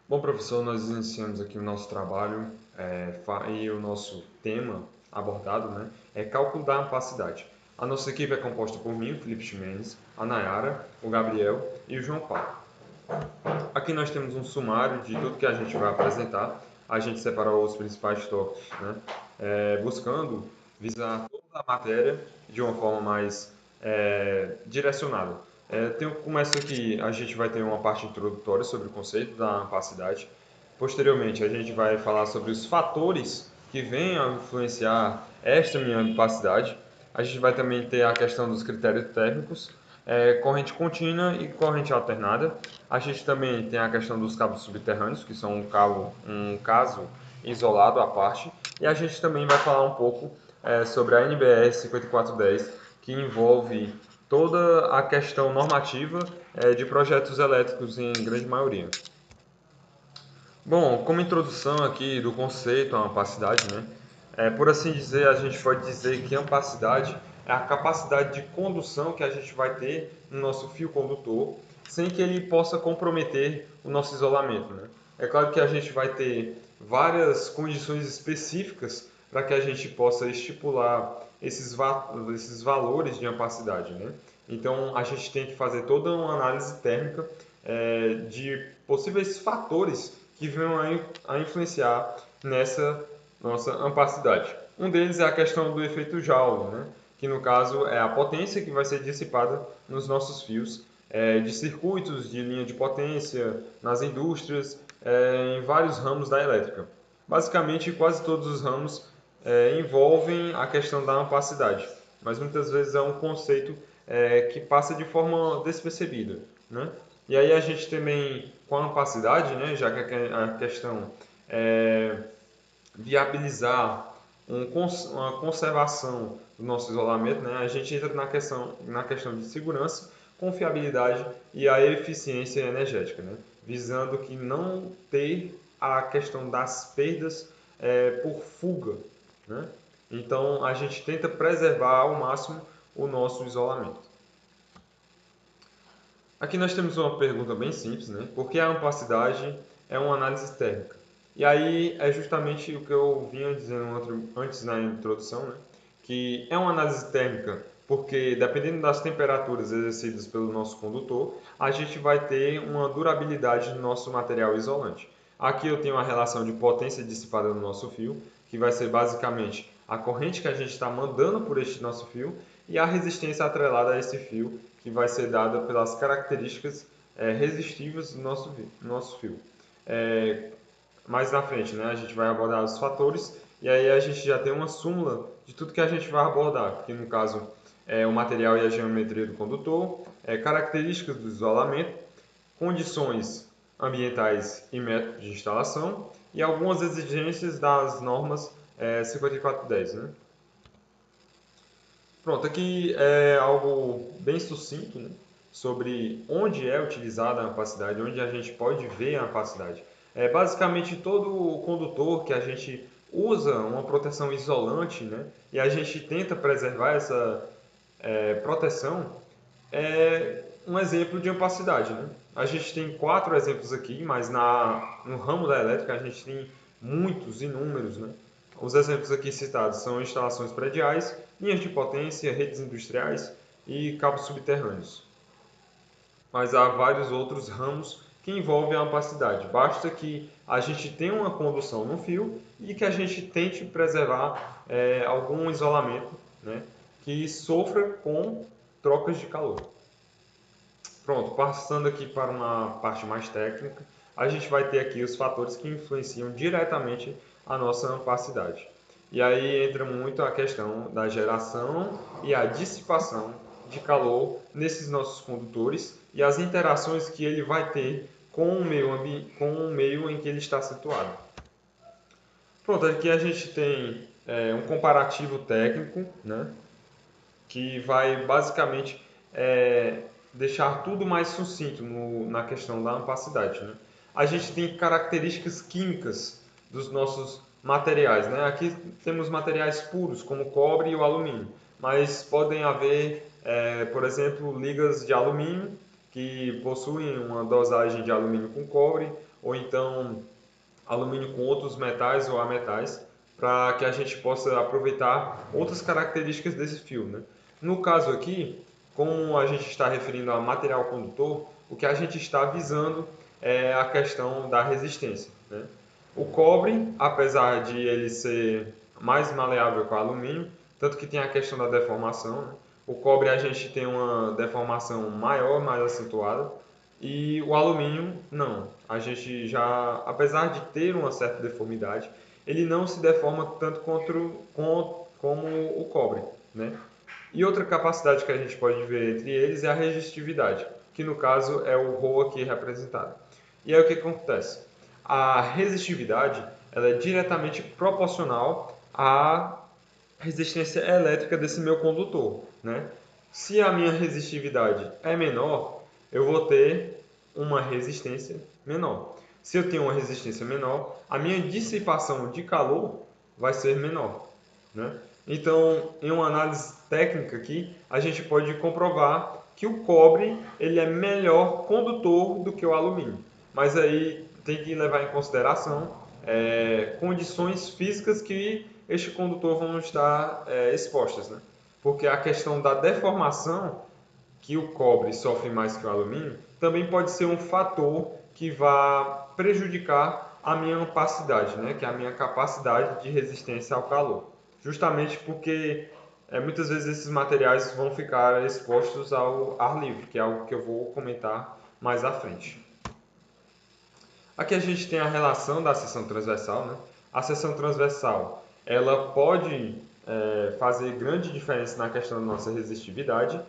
Bom, professor, nós iniciamos aqui o nosso trabalho e o nosso tema abordado, né, é cálculo da ampacidade. A nossa equipe é composta por mim, o Felipe Ximenes, a Nayara, o Gabriel e o João Paulo. Aqui nós temos um sumário de tudo que a gente vai apresentar. A gente separou os principais tópicos, né, buscando visar toda a matéria de uma forma mais direcionada. Começo aqui, a gente vai ter uma parte introdutória sobre o conceito da ampacidade. Posteriormente, a gente vai falar sobre os fatores que vêm a influenciar esta minha ampacidade. A gente vai também ter a questão dos critérios técnicos, corrente contínua e corrente alternada. A gente também tem a questão dos cabos subterrâneos, que são um caso isolado à parte. E a gente também vai falar um pouco sobre a NBR 5410, que envolve toda a questão normativa de projetos elétricos em grande maioria. Bom, como introdução aqui do conceito à ampacidade, né? Por assim dizer, a gente pode dizer que a ampacidade é a capacidade de condução que a gente vai ter no nosso fio condutor, sem que ele possa comprometer o nosso isolamento, né? É claro que a gente vai ter várias condições específicas para que a gente possa estipular esses valores de ampacidade, né? Então, a gente tem que fazer toda uma análise térmica de possíveis fatores que venham a influenciar nessa nossa ampacidade. Um deles é a questão do efeito Joule, né? Que no caso é a potência que vai ser dissipada nos nossos fios de circuitos de linha de potência, nas indústrias, em vários ramos da elétrica. Basicamente, quase todos os ramos envolvem a questão da ampacidade, mas muitas vezes é um conceito que passa de forma despercebida, né? E aí a gente também, com a ampacidade, né, já que a questão é viabilizar uma conservação do nosso isolamento, né, a gente entra na questão de segurança, confiabilidade e a eficiência energética, né, visando que não ter a questão das perdas por fuga, né? Então a gente tenta preservar ao máximo o nosso isolamento. Aqui nós temos uma pergunta bem simples, né? Por que a ampacidade é uma análise térmica? E aí é justamente o que eu vinha dizendo antes na introdução, né? Que é uma análise térmica porque, dependendo das temperaturas exercidas pelo nosso condutor, a gente vai ter uma durabilidade do nosso material isolante. Aqui eu tenho a relação de potência dissipada no nosso fio, que vai ser basicamente a corrente que a gente está mandando por este nosso fio e a resistência atrelada a esse fio, que vai ser dada pelas características resistivas do nosso fio. É, Mais na frente, né, a gente vai abordar os fatores e aí a gente já tem uma súmula de tudo que a gente vai abordar, que no caso é o material e a geometria do condutor, características do isolamento, condições ambientais e métodos de instalação e algumas exigências das normas 5410, né? Pronto, aqui é algo bem sucinto, né, sobre onde é utilizada a ampacidade, onde a gente pode ver a ampacidade. Basicamente, todo condutor que a gente usa uma proteção isolante, né, e a gente tenta preservar essa proteção, é um exemplo de ampacidade. Né? A gente tem quatro exemplos aqui, mas no ramo da elétrica a gente tem muitos, inúmeros. Né? Os exemplos aqui citados são instalações prediais, linhas de potência, redes industriais e cabos subterrâneos. Mas há vários outros ramos que envolvem a ampacidade. Basta que a gente tenha uma condução no fio e que a gente tente preservar algum isolamento, né, que sofra com trocas de calor. Pronto, passando aqui para uma parte mais técnica, a gente vai ter aqui os fatores que influenciam diretamente a nossa ampacidade. E aí entra muito a questão da geração e a dissipação de calor nesses nossos condutores e as interações que ele vai ter com o meio em que ele está situado. Pronto, aqui a gente tem um comparativo técnico, né, que vai basicamente é, deixar tudo mais sucinto na questão da ampacidade. Né? A gente tem características químicas dos nossos materiais. Né? Aqui temos materiais puros, como o cobre e o alumínio, mas podem haver, por exemplo, ligas de alumínio que possuem uma dosagem de alumínio com cobre, ou então alumínio com outros metais ou ametais, para que a gente possa aproveitar outras características desse fio, né? No caso aqui, como a gente está referindo a material condutor, o que a gente está visando é a questão da resistência, né? O cobre, apesar de ele ser mais maleável que o alumínio, tanto que tem a questão da deformação, né? O cobre a gente tem uma deformação maior, mais acentuada, e o alumínio não. A gente já, apesar de ter uma certa deformidade, ele não se deforma tanto como o cobre, né? E outra capacidade que a gente pode ver entre eles é a resistividade, que no caso é o Rho aqui representado. E aí o que acontece? A resistividade ela é diretamente proporcional à resistência elétrica desse meu condutor, né? Se a minha resistividade é menor, eu vou ter uma resistência menor. Se eu tenho uma resistência menor, a minha dissipação de calor vai ser menor, né? Então, em uma análise técnica aqui, a gente pode comprovar que o cobre ele é melhor condutor do que o alumínio. Mas aí tem que levar em consideração condições físicas que este condutor vão estar expostas, né? Porque a questão da deformação, que o cobre sofre mais que o alumínio, também pode ser um fator que vá prejudicar a minha opacidade, né? Que é a minha capacidade de resistência ao calor. Justamente porque muitas vezes esses materiais vão ficar expostos ao ar livre, que é algo que eu vou comentar mais à frente. Aqui a gente tem a relação da seção transversal, né? A seção transversal, ela pode fazer grande diferença na questão da nossa resistividade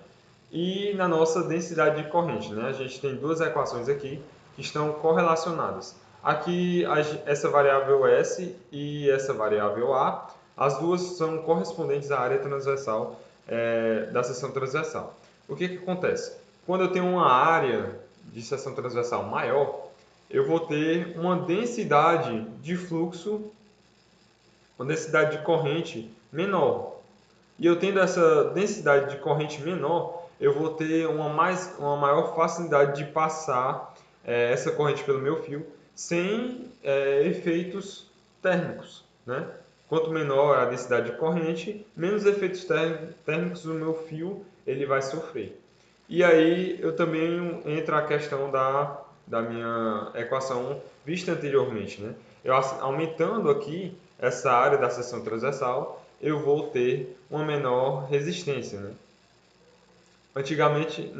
e na nossa densidade de corrente, né? A gente tem duas equações aqui que estão correlacionadas. Aqui essa variável S e essa variável A, as duas são correspondentes à área transversal da seção transversal. O que acontece? Quando eu tenho uma área de seção transversal maior, eu vou ter uma densidade de fluxo, uma densidade de corrente menor. E eu tendo essa densidade de corrente menor, eu vou ter uma maior facilidade de passar essa corrente pelo meu fio sem efeitos térmicos, né? Quanto menor a densidade de corrente, menos efeitos térmicos o meu fio ele vai sofrer. E aí eu também entra a questão da minha equação vista anteriormente, né? Eu aumentando aqui essa área da seção transversal, eu vou ter uma menor resistência, né? Antigamente,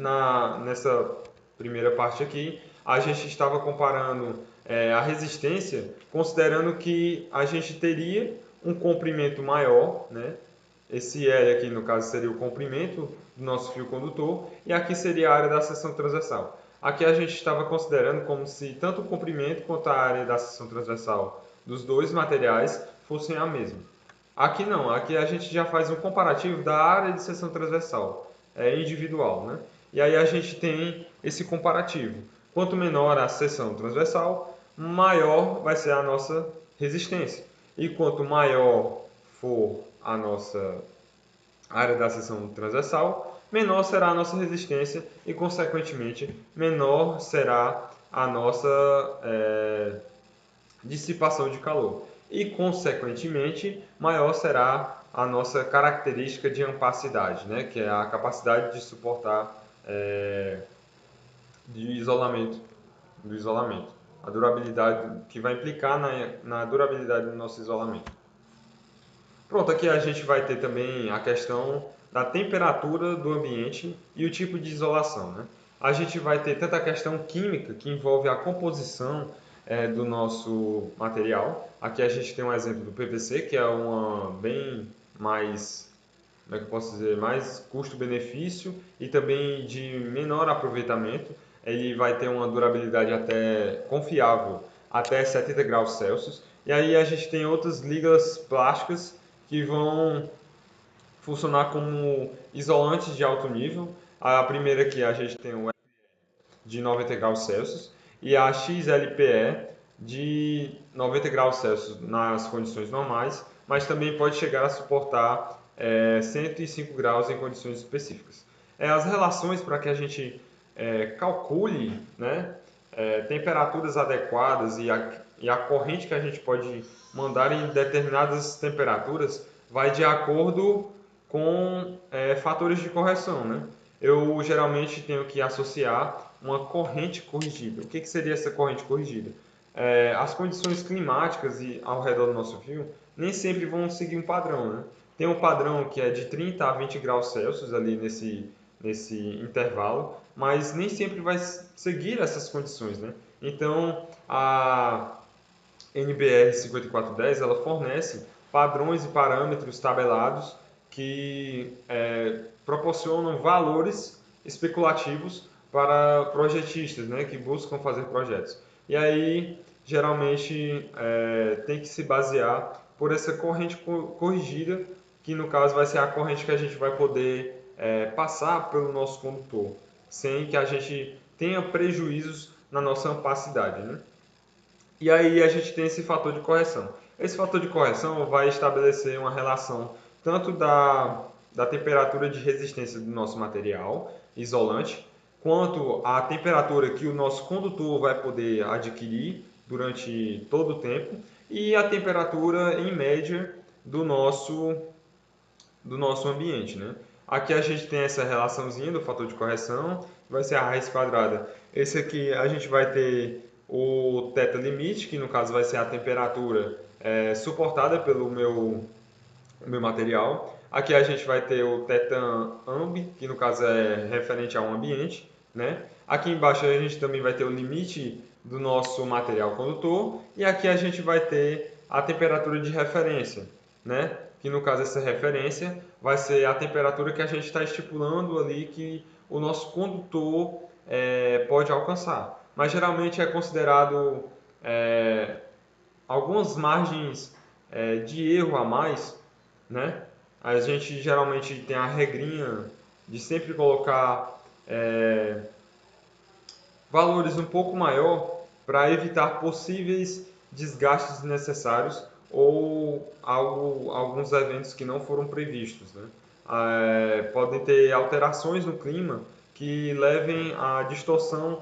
nessa primeira parte aqui, a gente estava comparando a resistência, considerando que a gente teria um comprimento maior, né? Esse L aqui, no caso, seria o comprimento do nosso fio condutor, e aqui seria a área da seção transversal. Aqui a gente estava considerando como se tanto o comprimento quanto a área da seção transversal dos dois materiais fossem a mesma. Aqui não, aqui a gente já faz um comparativo da área de seção transversal, individual, né? E aí a gente tem esse comparativo. Quanto menor a seção transversal, maior vai ser a nossa resistência. E quanto maior for a nossa área da seção transversal, menor será a nossa resistência e, consequentemente, menor será a nossa dissipação de calor. E, consequentemente, maior será a nossa característica de ampacidade, né? Que é a capacidade de suportar de isolamento, do isolamento. A durabilidade que vai implicar na durabilidade do nosso isolamento. Pronto, aqui a gente vai ter também a questão da temperatura do ambiente e o tipo de isolação, né? A gente vai ter tanto a questão química, que envolve a composição do nosso material. Aqui a gente tem um exemplo do PVC, que é uma bem mais, como é que eu posso dizer, mais custo-benefício e também de menor aproveitamento. Ele vai ter uma durabilidade até confiável, até 70 graus Celsius. E aí a gente tem outras ligas plásticas que vão funcionar como isolantes de alto nível. A primeira aqui a gente tem o de 90 graus Celsius e a XLPE de 90 graus Celsius nas condições normais, mas também pode chegar a suportar 105 graus em condições específicas. As relações para que a gente calcule, né, temperaturas adequadas e a corrente que a gente pode mandar em determinadas temperaturas vai de acordo com fatores de correção, né? Eu geralmente tenho que associar uma corrente corrigida. O que seria essa corrente corrigida? As condições climáticas ao redor do nosso fio nem sempre vão seguir um padrão, né? Tem um padrão que é de 30 a 20 graus Celsius ali nesse intervalo, mas nem sempre vai seguir essas condições, né? Então, a NBR 5410 ela fornece padrões e parâmetros tabelados que proporcionam valores especulativos para projetistas, né, que buscam fazer projetos. E aí, geralmente, tem que se basear por essa corrente corrigida, que no caso vai ser a corrente que a gente vai poder passar pelo nosso condutor, sem que a gente tenha prejuízos na nossa ampacidade, né? E aí a gente tem esse fator de correção. Esse fator de correção vai estabelecer uma relação tanto da temperatura de resistência do nosso material isolante, quanto a temperatura que o nosso condutor vai poder adquirir durante todo o tempo e a temperatura em média do nosso ambiente, né? Aqui a gente tem essa relaçãozinha do fator de correção, vai ser a raiz quadrada. Esse aqui a gente vai ter o θ limite, que no caso vai ser a temperatura suportada pelo meu material. Aqui a gente vai ter o θ_amb, que no caso é referente a um ambiente, né? Aqui embaixo a gente também vai ter o limite do nosso material condutor e aqui a gente vai ter a temperatura de referência, né? Que no caso essa referência vai ser a temperatura que a gente está estipulando ali que o nosso condutor pode alcançar. Mas geralmente é considerado algumas margens de erro a mais, né? A gente geralmente tem a regrinha de sempre colocar valores um pouco maior para evitar possíveis desgastes desnecessários ou alguns eventos que não foram previstos, né? Podem ter alterações no clima que levem à distorção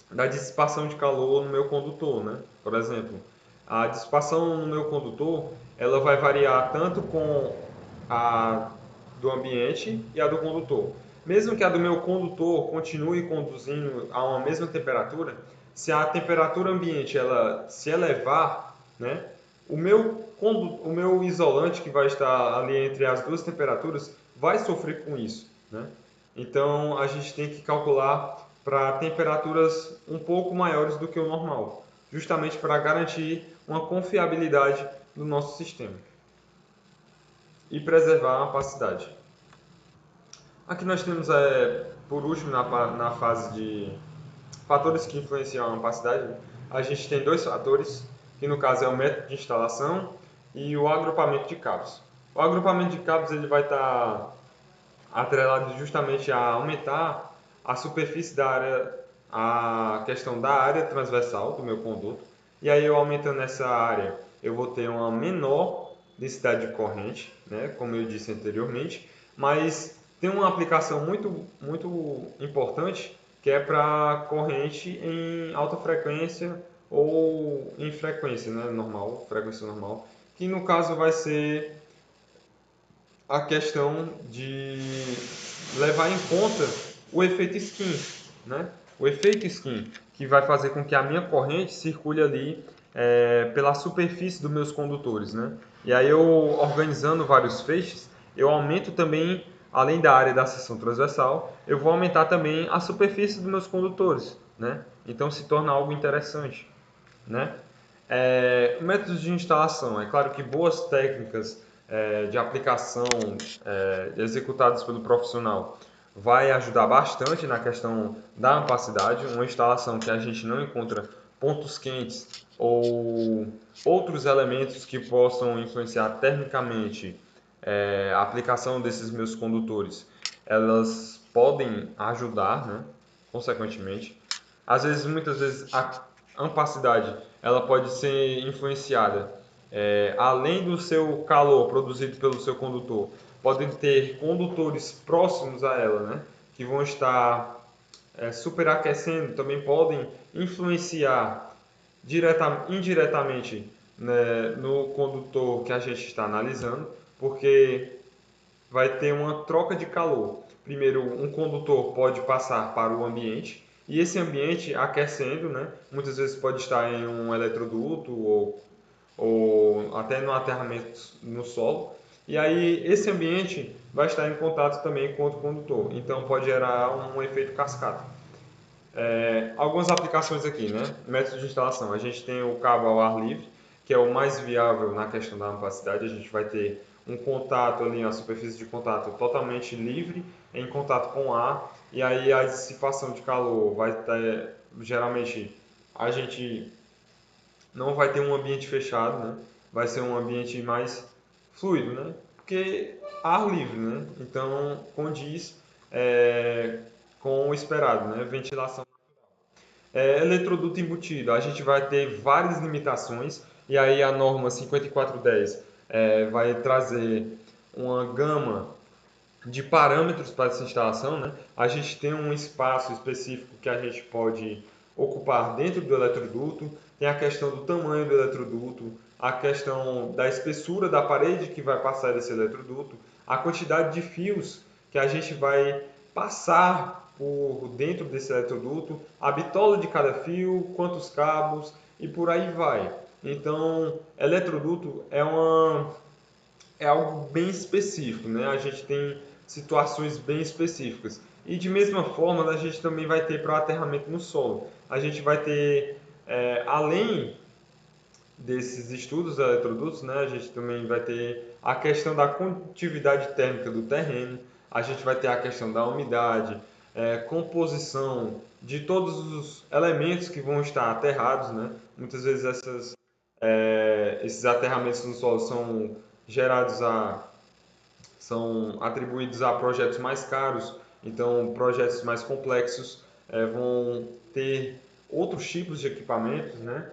da dissipação de calor no meu condutor, né? Por exemplo, a dissipação no meu condutor ela vai variar tanto com a do ambiente e a do condutor. Mesmo que a do meu condutor continue conduzindo a uma mesma temperatura, se a temperatura ambiente ela se elevar, né, o meu isolante que vai estar ali entre as duas temperaturas vai sofrer com isso, né? Então a gente tem que calcular para temperaturas um pouco maiores do que o normal, justamente para garantir uma confiabilidade do nosso sistema e preservar a opacidade. Aqui nós temos, por último, na fase de fatores que influenciam a opacidade, a gente tem dois fatores, que no caso é o método de instalação e o agrupamento de cabos. O agrupamento de cabos ele vai estar atrelado justamente a aumentar a superfície da área, a questão da área transversal do meu conduto. E aí eu aumentando essa área, eu vou ter uma menor densidade de corrente, né, como eu disse anteriormente, mas tem uma aplicação muito, muito importante que é para corrente em alta frequência ou em frequência, né, normal, frequência normal, que no caso vai ser a questão de levar em conta o efeito skin, né? O efeito skin, que vai fazer com que a minha corrente circule ali pela superfície dos meus condutores, né? E aí eu, organizando vários feixes, eu aumento também, além da área da seção transversal, eu vou aumentar também a superfície dos meus condutores, né? Então se torna algo interessante, né? Métodos de instalação. É claro que boas técnicas de aplicação executadas pelo profissional vai ajudar bastante na questão da ampacidade. Uma instalação que a gente não encontra pontos quentes ou outros elementos que possam influenciar termicamente a aplicação desses meus condutores, elas podem ajudar, né? Consequentemente. Às vezes, muitas vezes, a ampacidade ela pode ser influenciada além do seu calor produzido pelo seu condutor, podem ter condutores próximos a ela, né, que vão estar superaquecendo também podem influenciar indiretamente, né, no condutor que a gente está analisando, porque vai ter uma troca de calor. Primeiro, um condutor pode passar para o ambiente e esse ambiente aquecendo, né, muitas vezes pode estar em um eletroduto ou até no aterramento no solo. E aí esse ambiente vai estar em contato também com outro condutor. Então pode gerar um efeito cascata. Algumas aplicações aqui, né? Método de instalação. A gente tem o cabo ao ar livre, que é o mais viável na questão da ampacidade. A gente vai ter um contato ali, a superfície de contato totalmente livre, em contato com o ar, e aí a dissipação de calor vai ter, geralmente, a gente não vai ter um ambiente fechado, né? Vai ser um ambiente mais fluido, né? Porque ar livre, né? Então condiz com o esperado, né? Ventilação. Eletroduto embutido, a gente vai ter várias limitações e aí a norma 5410 vai trazer uma gama de parâmetros para essa instalação, né? A gente tem um espaço específico que a gente pode ocupar dentro do eletroduto, tem a questão do tamanho do eletroduto, a questão da espessura da parede que vai passar esse eletroduto, a quantidade de fios que a gente vai passar por dentro desse eletroduto, a bitola de cada fio, quantos cabos e por aí vai. Então, eletroduto é algo bem específico, né? A gente tem situações bem específicas. E de mesma forma, a gente também vai ter para o aterramento no solo. A gente vai ter, além desses estudos de eletrodutos, né, a gente também vai ter a questão da condutividade térmica do terreno, a gente vai ter a questão da umidade, composição de todos os elementos que vão estar aterrados, né? Muitas vezes esses aterramentos no solo gerados a, são atribuídos a projetos mais caros, então projetos mais complexos vão ter outros tipos de equipamentos, né?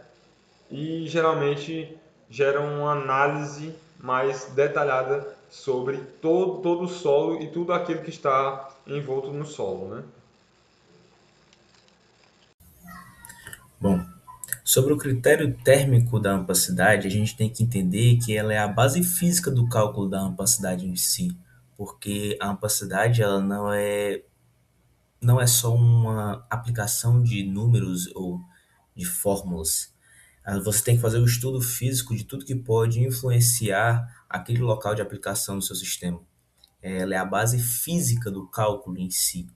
E geralmente geram uma análise mais detalhada sobre todo o solo e tudo aquilo que está envolto no solo, né? Bom, sobre o critério térmico da ampacidade, a gente tem que entender que ela é a base física do cálculo da ampacidade em si, porque a ampacidade ela não é só uma aplicação de números ou de fórmulas. Você tem que fazer o estudo físico de tudo que pode influenciar aquele local de aplicação do seu sistema. Ela é a base física do cálculo em si.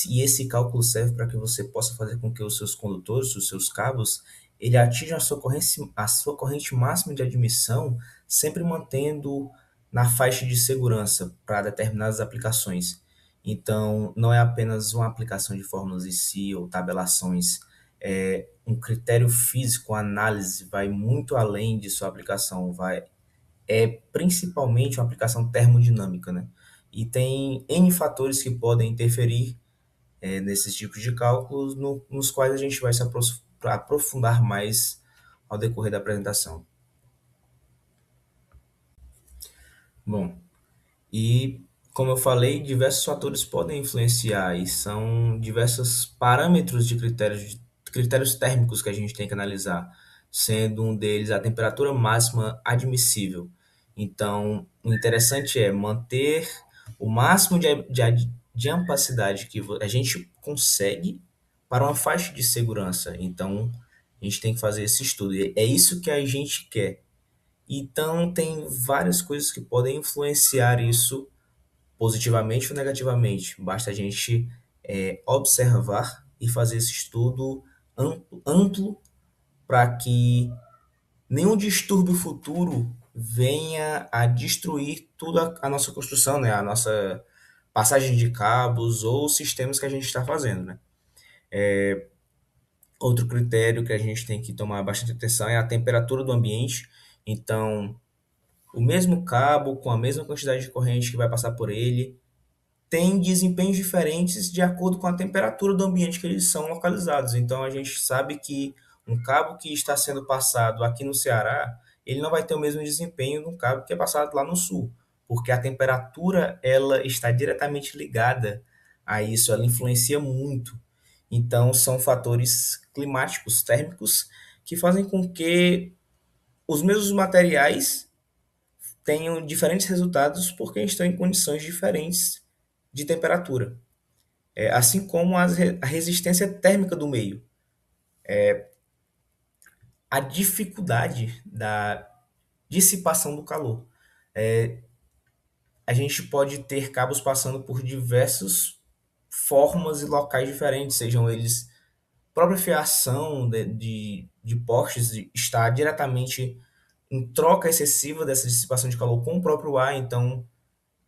E esse cálculo serve para que você possa fazer com que os seus condutores, os seus cabos, ele atinjam a sua corrente máxima de admissão, sempre mantendo na faixa de segurança para determinadas aplicações. Então, não é apenas uma aplicação de fórmulas em si ou tabelações, é um critério físico, a análise vai muito além de sua aplicação, é principalmente uma aplicação termodinâmica, né? E tem N fatores que podem interferir nesses tipos de cálculos, nos quais a gente vai se aprofundar mais ao decorrer da apresentação. Bom, e como eu falei, diversos fatores podem influenciar e são diversos parâmetros critérios térmicos que a gente tem que analisar, sendo um deles a temperatura máxima admissível. Então, o interessante é manter o máximo de ampacidade que a gente consegue para uma faixa de segurança. Então, a gente tem que fazer esse estudo. E é isso que a gente quer. Então, tem várias coisas que podem influenciar isso positivamente ou negativamente. Basta a gente observar e fazer esse estudo amplo para que nenhum distúrbio futuro venha a destruir toda a nossa construção, né? A nossa passagem de cabos ou sistemas que a gente está fazendo, né? Outro critério que a gente tem que tomar bastante atenção é a temperatura do ambiente. Então, o mesmo cabo com a mesma quantidade de corrente que vai passar por ele tem desempenhos diferentes de acordo com a temperatura do ambiente que eles são localizados. Então a gente sabe que um cabo que está sendo passado aqui no Ceará, ele não vai ter o mesmo desempenho de um cabo que é passado lá no sul, porque a temperatura ela está diretamente ligada a isso, ela influencia muito. Então, são fatores climáticos, térmicos, que fazem com que os mesmos materiais tenham diferentes resultados porque estão em condições diferentes de temperatura. Assim como a resistência térmica do meio. A dificuldade da dissipação do calor. A gente pode ter cabos passando por diversas formas e locais diferentes, sejam eles própria fiação de postes está diretamente em troca excessiva dessa dissipação de calor com o próprio ar, então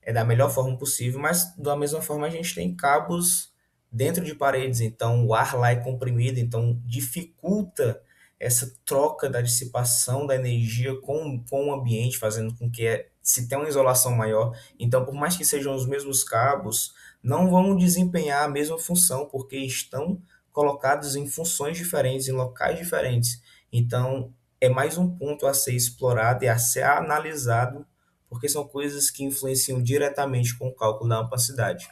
é da melhor forma possível, mas da mesma forma a gente tem cabos dentro de paredes, então o ar lá é comprimido, então dificulta essa troca da dissipação da energia com o ambiente, fazendo com que se tenha uma isolação maior. Então, por mais que sejam os mesmos cabos, não vão desempenhar a mesma função, porque estão colocados em funções diferentes, em locais diferentes. Então, é mais um ponto a ser explorado e a ser analisado porque são coisas que influenciam diretamente com o cálculo da opacidade.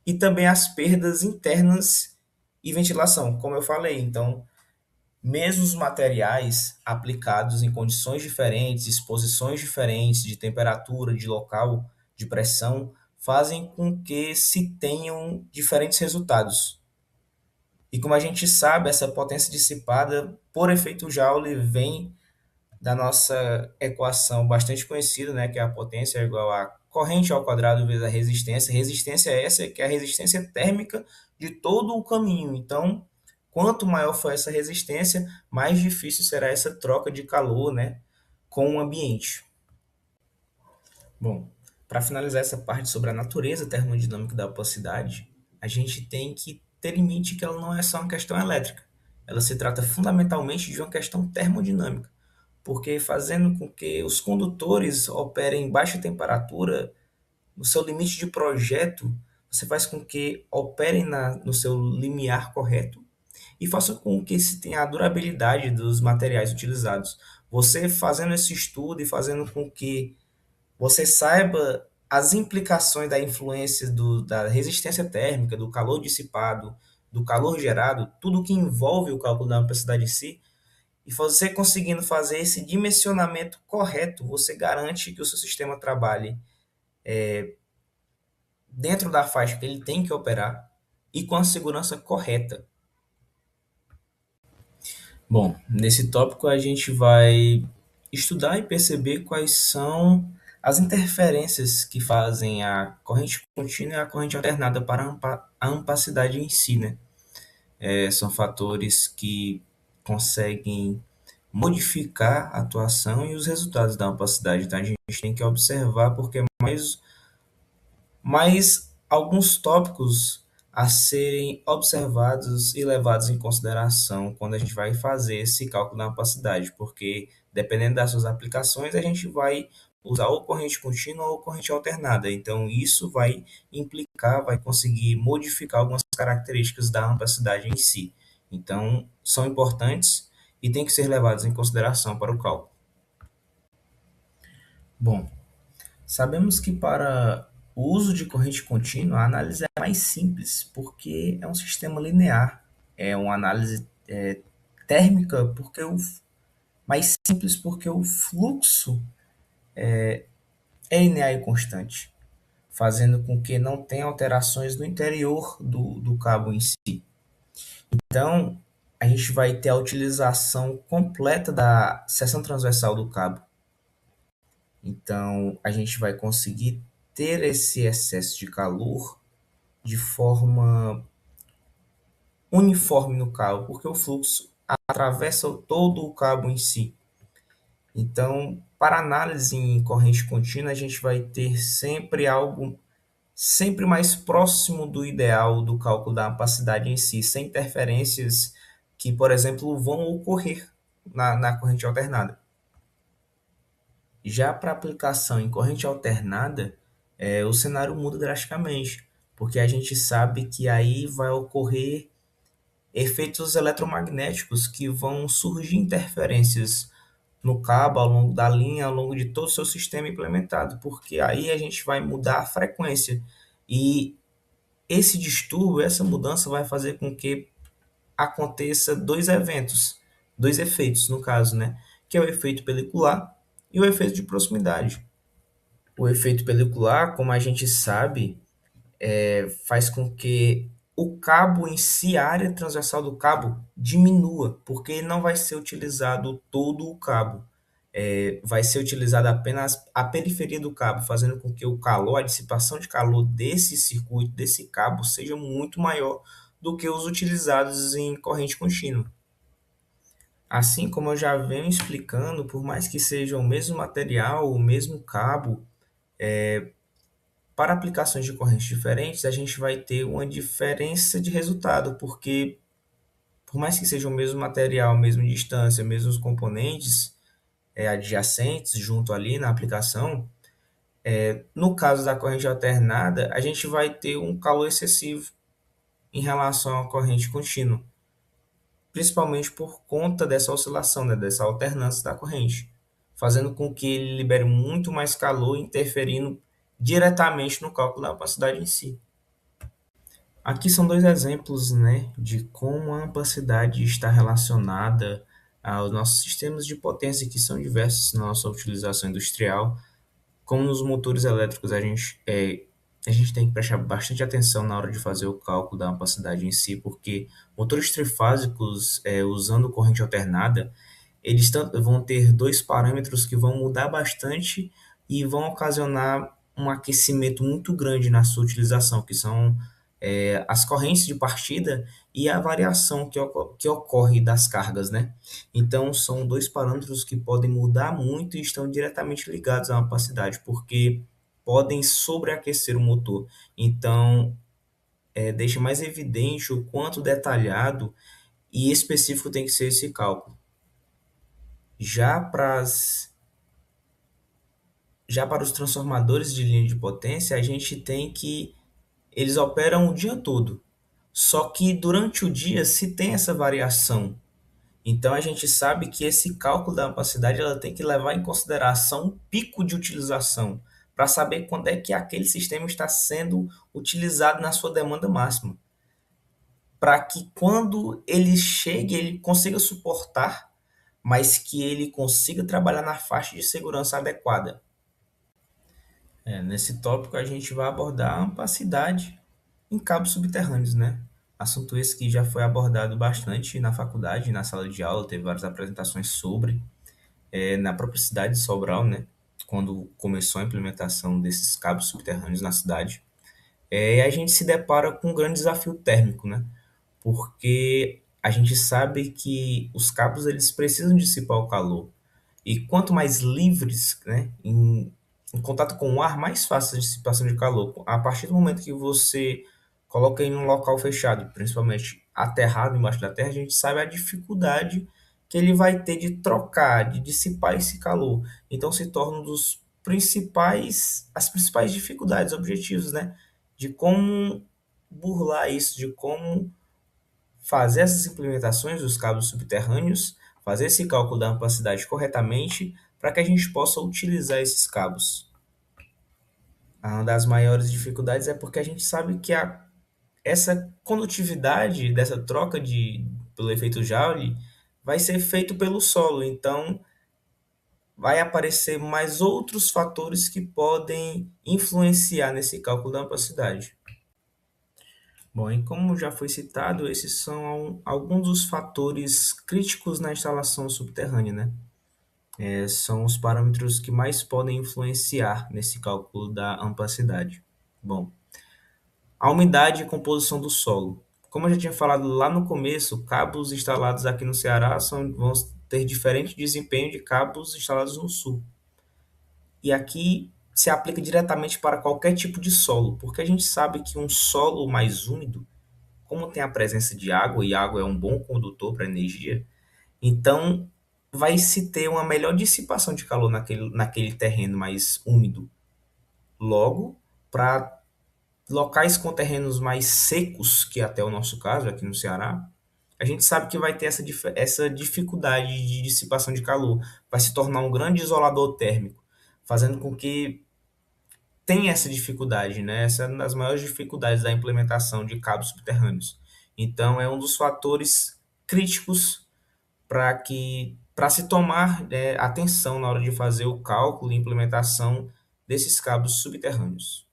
E também as perdas internas e ventilação, como eu falei. Então, mesmo os materiais aplicados em condições diferentes, exposições diferentes de temperatura, de local, de pressão, fazem com que se tenham diferentes resultados. E como a gente sabe, essa potência dissipada por efeito Joule vem da nossa equação bastante conhecida, né, que é a potência é igual a corrente ao quadrado vezes a resistência. Resistência é essa, que é a resistência térmica de todo o caminho. Então, quanto maior for essa resistência, mais difícil será essa troca de calor, né, com o ambiente. Bom, para finalizar essa parte sobre a natureza termodinâmica da opacidade, a gente tem que ter em mente que ela não é só uma questão elétrica. Ela se trata fundamentalmente de uma questão termodinâmica, porque fazendo com que os condutores operem em baixa temperatura, no seu limite de projeto, você faz com que operem no seu limiar correto e faça com que se tenha a durabilidade dos materiais utilizados. Você fazendo esse estudo e fazendo com que você saiba as implicações da influência da resistência térmica, do calor dissipado, do calor gerado, tudo que envolve o cálculo da ampersidade em si, e você conseguindo fazer esse dimensionamento correto, você garante que o seu sistema trabalhe dentro da faixa que ele tem que operar e com a segurança correta. Bom, nesse tópico a gente vai estudar e perceber quais são as interferências que fazem a corrente contínua e a corrente alternada para a ampacidade em si, né? São fatores que conseguem modificar a atuação e os resultados da ampacidade. Então a gente tem que observar porque é mais alguns tópicos a serem observados e levados em consideração quando a gente vai fazer esse cálculo da ampacidade, porque dependendo das suas aplicações, a gente vai usar ou corrente contínua ou corrente alternada. Então, isso vai implicar, vai conseguir modificar algumas características da ampacidade em si. Então, são importantes e têm que ser levados em consideração para o cálculo. Bom, sabemos que para o uso de corrente contínua, a análise é mais simples, porque é um sistema linear, é uma análise térmica, porque mais simples porque o fluxo é linear e constante, fazendo com que não tenha alterações no interior do cabo em si. Então, a gente vai ter a utilização completa da seção transversal do cabo. Então, a gente vai conseguir ter esse excesso de calor de forma uniforme no cabo, porque o fluxo atravessa todo o cabo em si. Então, para análise em corrente contínua, a gente vai ter sempre algo sempre mais próximo do ideal do cálculo da ampacidade em si, sem interferências que, por exemplo, vão ocorrer na corrente alternada. Já para aplicação em corrente alternada, o cenário muda drasticamente, porque a gente sabe que aí vai ocorrer efeitos eletromagnéticos que vão surgir interferências no cabo, ao longo da linha, ao longo de todo o seu sistema implementado, porque aí a gente vai mudar a frequência. E Esse distúrbio, essa mudança vai fazer com que aconteça dois eventos, dois efeitos no caso, né? Que é o efeito pelicular e o efeito de proximidade. O efeito pelicular, como a gente sabe, faz com que o cabo em si, a área transversal do cabo, diminua, porque não vai ser utilizado todo o cabo. Vai ser utilizada apenas a periferia do cabo, fazendo com que o calor, a dissipação de calor desse circuito, desse cabo, seja muito maior do que os utilizados em corrente contínua. Assim como eu já venho explicando, por mais que seja o mesmo material, o mesmo cabo, para aplicações de correntes diferentes, a gente vai ter uma diferença de resultado, porque por mais que seja o mesmo material, mesma distância, mesmos componentes adjacentes junto ali na aplicação, no caso da corrente alternada, a gente vai ter um calor excessivo em relação à corrente contínua, principalmente por conta dessa oscilação, né, dessa alternância da corrente, fazendo com que ele libere muito mais calor, interferindo diretamente no cálculo da opacidade em si. Aqui são dois exemplos, né, de como a amplicidade está relacionada aos nossos sistemas de potência que são diversos na nossa utilização industrial. Como nos motores elétricos, a gente tem que prestar bastante atenção na hora de fazer o cálculo da amplicidade em si, porque motores trifásicos usando corrente alternada, eles vão ter dois parâmetros que vão mudar bastante e vão ocasionar um aquecimento muito grande na sua utilização, que são as correntes de partida e a variação que ocorre das cargas, né? Então, são dois parâmetros que podem mudar muito e estão diretamente ligados à capacidade, porque podem sobreaquecer o motor. Então, deixa mais evidente o quanto detalhado e específico tem que ser esse cálculo. Já para as Já para os transformadores de linha de potência, a gente tem que eles operam o dia todo. Só que durante o dia se tem essa variação. Então a gente sabe que esse cálculo da capacidade ela tem que levar em consideração o pico de utilização para saber quando é que aquele sistema está sendo utilizado na sua demanda máxima, para que quando ele chegue ele consiga suportar, mas que ele consiga trabalhar na faixa de segurança adequada. Nesse tópico a gente vai abordar a ampacidade em cabos subterrâneos, né? Assunto esse que já foi abordado bastante na faculdade, na sala de aula, teve várias apresentações sobre, na própria cidade de Sobral, né? Quando começou a implementação desses cabos subterrâneos na cidade. E a gente se depara com um grande desafio térmico, né? Porque a gente sabe que os cabos eles precisam dissipar o calor. E quanto mais livres, né, em contato com o ar, mais fácil a dissipação de calor. A partir do momento que você coloca em um local fechado, principalmente aterrado embaixo da terra, a gente sabe a dificuldade que ele vai ter de trocar, de dissipar esse calor. Então se torna um dos as principais dificuldades, objetivos, né, de como burlar isso, de como fazer essas implementações dos cabos subterrâneos, fazer esse cálculo da amplicidade corretamente, para que a gente possa utilizar esses cabos. Uma das maiores dificuldades é porque a gente sabe que essa condutividade dessa troca pelo efeito Joule vai ser feito pelo solo, então vai aparecer mais outros fatores que podem influenciar nesse cálculo da amplicidade. Bom, e como já foi citado, esses são alguns dos fatores críticos na instalação subterrânea, né? São os parâmetros que mais podem influenciar nesse cálculo da amplicidade. Bom, a umidade e composição do solo. Como eu já tinha falado lá no começo, cabos instalados aqui no Ceará vão ter diferente desempenho de cabos instalados no sul. E aqui se aplica diretamente para qualquer tipo de solo, porque a gente sabe que um solo mais úmido, como tem a presença de água, e água é um bom condutor para energia, então vai se ter uma melhor dissipação de calor naquele terreno mais úmido. Logo, para locais com terrenos mais secos, que até o nosso caso aqui no Ceará, a gente sabe que vai ter essa dificuldade de dissipação de calor, vai se tornar um grande isolador térmico, fazendo com que tem essa dificuldade, né? Essa é uma das maiores dificuldades da implementação de cabos subterrâneos. Então, é um dos fatores críticos para se tomar atenção na hora de fazer o cálculo e implementação desses cabos subterrâneos.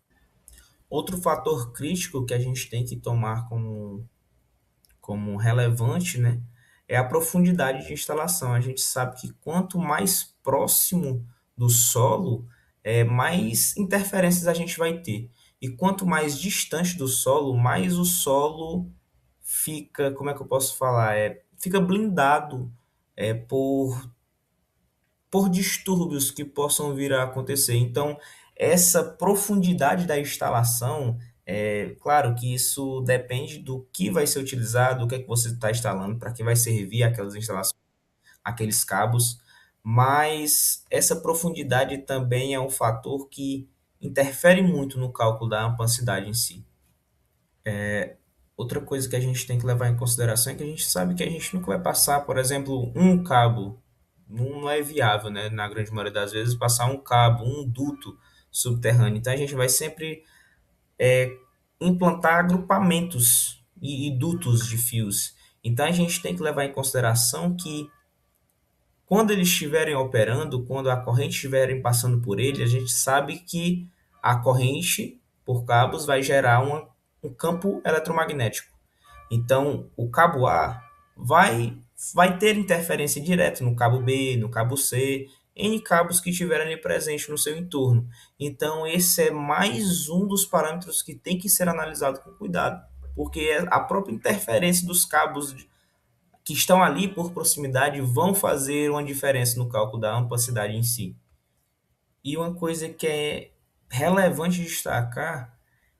Outro fator crítico que a gente tem que tomar como relevante, né, é a profundidade de instalação. A gente sabe que quanto mais próximo do solo, mais interferências a gente vai ter. E quanto mais distante do solo, mais o solo fica, como é que eu posso falar? Fica blindado por distúrbios que possam vir a acontecer. Então, essa profundidade da instalação, claro que isso depende do que vai ser utilizado, o que é que você está instalando, para que vai servir aquelas instalações, aqueles cabos, mas essa profundidade também é um fator que interfere muito no cálculo da ampancidade em si. Outra coisa que a gente tem que levar em consideração é que a gente sabe que a gente nunca vai passar, por exemplo, um cabo. Não é viável, né? Na grande maioria das vezes, passar um cabo, um duto subterrâneo. Então a gente vai sempre implantar agrupamentos e dutos de fios. Então a gente tem que levar em consideração que quando eles estiverem operando, quando a corrente estiverem passando por ele, a gente sabe que a corrente por cabos vai gerar um campo eletromagnético. Então, o cabo A vai ter interferência direta no cabo B, no cabo C, N cabos que estiverem ali presentes no seu entorno. Então, esse é mais um dos parâmetros que tem que ser analisado com cuidado, porque a própria interferência dos cabos que estão ali por proximidade vão fazer uma diferença no cálculo da amplacidade em si. E uma coisa que é relevante destacar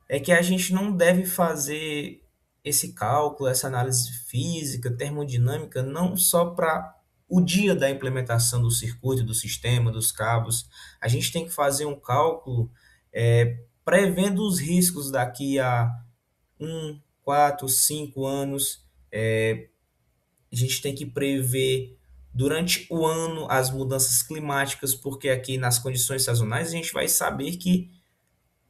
é que a gente não deve fazer esse cálculo, essa análise física, termodinâmica, não só para o dia da implementação do circuito, do sistema, dos cabos. A gente tem que fazer um cálculo prevendo os riscos daqui a 4, 5 anos. A gente tem que prever durante o ano as mudanças climáticas, porque aqui nas condições sazonais a gente vai saber que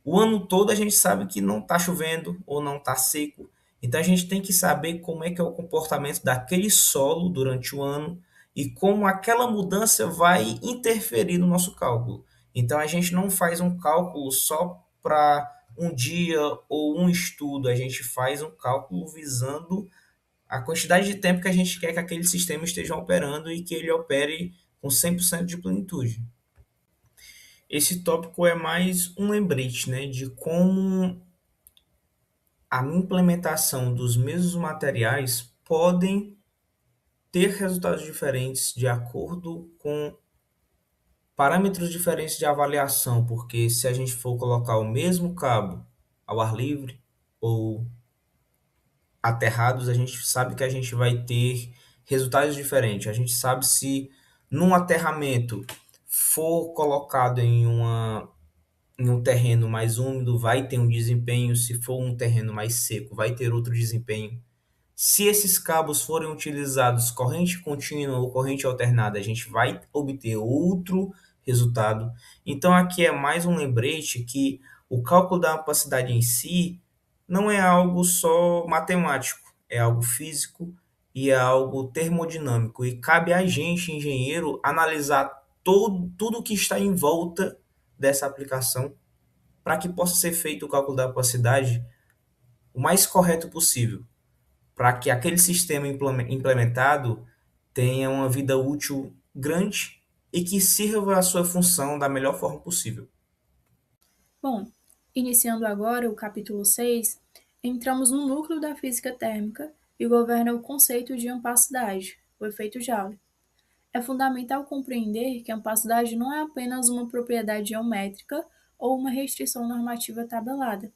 o ano todo a gente sabe que não está chovendo ou não está seco. Então a gente tem que saber como é que é o comportamento daquele solo durante o ano e como aquela mudança vai interferir no nosso cálculo. Então a gente não faz um cálculo só para um dia ou um estudo, a gente faz um cálculo visando a quantidade de tempo que a gente quer que aquele sistema esteja operando e que ele opere com 100% de plenitude. Esse tópico é mais um lembrete, né, de como a implementação dos mesmos materiais podem ter resultados diferentes de acordo com parâmetros diferentes de avaliação, porque se a gente for colocar o mesmo cabo ao ar livre ou aterrados, a gente sabe que a gente vai ter resultados diferentes. A gente sabe se num aterramento for colocado em um terreno mais úmido, vai ter um desempenho, se for um terreno mais seco, vai ter outro desempenho. Se esses cabos forem utilizados corrente contínua ou corrente alternada, a gente vai obter outro resultado. Então, aqui é mais um lembrete que o cálculo da capacidade em si não é algo só matemático, é algo físico e é algo termodinâmico. E cabe a gente, engenheiro, analisar tudo que está em volta dessa aplicação para que possa ser feito o cálculo da capacidade o mais correto possível, para que aquele sistema implementado tenha uma vida útil grande e que sirva a sua função da melhor forma possível. Bom, iniciando agora o capítulo 6, entramos no núcleo da física térmica e governa o conceito de ampacidade, o efeito Joule. É fundamental compreender que a ampacidade não é apenas uma propriedade geométrica ou uma restrição normativa tabelada.